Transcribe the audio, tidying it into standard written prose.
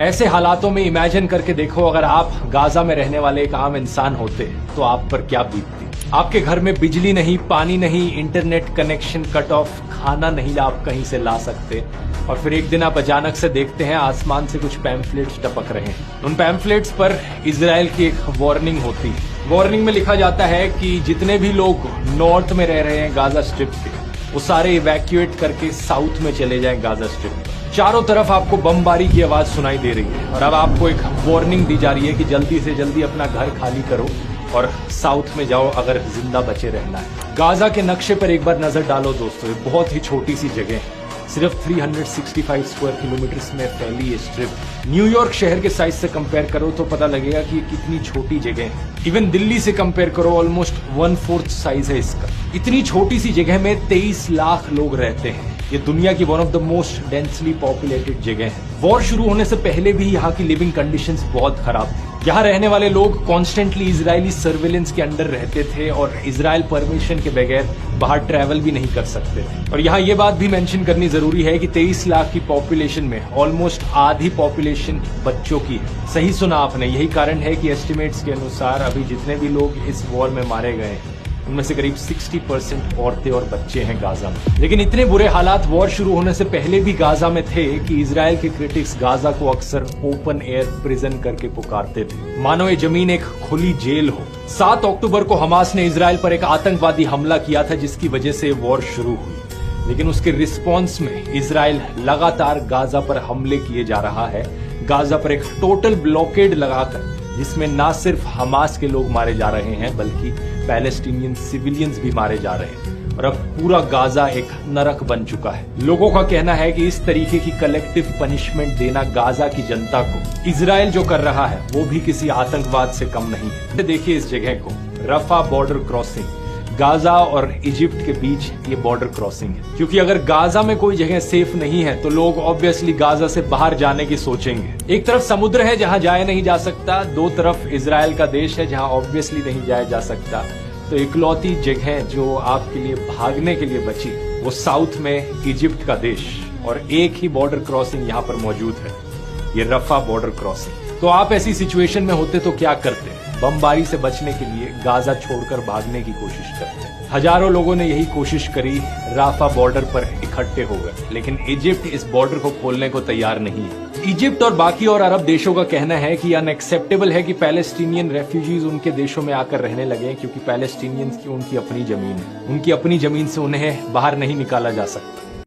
ऐसे हालातों में इमेजिन करके देखो, अगर आप गाजा में रहने वाले एक आम इंसान होते तो आप पर क्या बीतती। आपके घर में बिजली नहीं, पानी नहीं, इंटरनेट कनेक्शन कट ऑफ, खाना नहीं आप कहीं से ला सकते, और फिर एक दिन आप अचानक से देखते हैं आसमान से कुछ पैम्फलेट्स टपक रहे हैं। उन पैम्फलेट्स पर इजराइल की एक वार्निंग होती है। वार्निंग में लिखा जाता है कि जितने भी लोग नॉर्थ में रह रहे हैं गाजा स्ट्रिप के, वो सारे इवैक्यूएट करके साउथ में चले जाएं गाजा स्ट्रिप। चारों तरफ आपको बमबारी की आवाज सुनाई दे रही है और अब आपको एक वार्निंग दी जा रही है कि जल्दी से जल्दी अपना घर खाली करो और साउथ में जाओ अगर जिंदा बचे रहना है। गाजा के नक्शे पर एक बार नजर डालो दोस्तों, ये बहुत ही छोटी सी जगह है, सिर्फ 365 स्क्वायर किलोमीटर में फैली ये स्ट्रिप। न्यूयॉर्क शहर के साइज से कंपेयर करो तो पता लगेगा कि कितनी छोटी जगह है। इवन दिल्ली से कंपेयर करो, ऑलमोस्ट 1/4 साइज है इसका। इतनी छोटी सी जगह में 23 लाख लोग रहते हैं। ये दुनिया की one of the most densely populated जगह है। वॉर शुरू होने से पहले भी यहाँ की लिविंग कंडीशंस बहुत खराब थी। यहाँ रहने वाले लोग कॉन्स्टेंटली इजरायली सर्विलेंस के अंडर रहते थे और इजराइल परमिशन के बगैर बाहर ट्रैवल भी नहीं कर सकते थे। और यहाँ ये बात भी मेंशन करनी जरूरी है कि 23 लाख की पॉपुलेशन में ऑलमोस्ट आधी पॉपुलेशन बच्चों की है। सही सुना आपने, यही कारण है कि एस्टिमेट्स के अनुसार अभी जितने भी लोग इस वॉर में मारे गए हैं उनमें से करीब 60% औरतें और बच्चे हैं गाजा में। लेकिन इतने बुरे हालात वॉर शुरू होने से पहले भी गाजा में थे कि इजराइल के क्रिटिक्स गाजा को अक्सर ओपन एयर प्रिजन करके पुकारते थे, मानो ये जमीन एक खुली जेल हो। 7 अक्टूबर को हमास ने इजराइल पर एक आतंकवादी हमला किया था जिसकी वजह से वॉर शुरू हुई, लेकिन उसके रिस्पॉन्स में इजराइल लगातार गाजा पर हमले किए जा रहा है। गाजा पर एक टोटल ब्लॉकेड लगाकर, जिसमें ना सिर्फ हमास के लोग मारे जा रहे हैं बल्कि पैलेस्टीनियन सिविलियंस भी मारे जा रहे हैं और अब पूरा गाजा एक नरक बन चुका है। लोगों का कहना है कि इस तरीके की कलेक्टिव पनिशमेंट देना गाजा की जनता को इजराइल जो कर रहा है वो भी किसी आतंकवाद से कम नहीं है। देखिए इस जगह को, रफा बॉर्डर क्रॉसिंग, गाजा और इजिप्ट के बीच ये बॉर्डर क्रॉसिंग है। क्योंकि अगर गाजा में कोई जगह सेफ नहीं है तो लोग ऑब्वियसली गाजा से बाहर जाने की सोचेंगे। एक तरफ समुद्र है जहां जाया नहीं जा सकता, दो तरफ इजराइल का देश है जहां ऑब्वियसली नहीं जाया जा सकता। तो इकलौती जगह जो आपके लिए भागने के लिए बची वो साउथ में इजिप्ट का देश, और एक ही बॉर्डर क्रॉसिंग यहाँ पर मौजूद है, ये रफा बॉर्डर क्रॉसिंग। तो आप ऐसी सिचुएशन में होते तो क्या करते? बमबारी से बचने के लिए गाजा छोड़कर भागने की कोशिश करते हैं। हजारों लोगों ने यही कोशिश करी, राफा बॉर्डर पर इकट्ठे हो गए, लेकिन इजिप्ट इस बॉर्डर को खोलने को तैयार नहीं है। इजिप्ट और बाकी और अरब देशों का कहना है कि अनएक्सेप्टेबल है कि पैलेस्टीनियन रेफ्यूजीज उनके देशों में आकर रहने लगे, क्योंकि पैलेस्टीनियंस की उनकी अपनी जमीन है, उनकी अपनी जमीन से उन्हें बाहर नहीं निकाला जा सकता।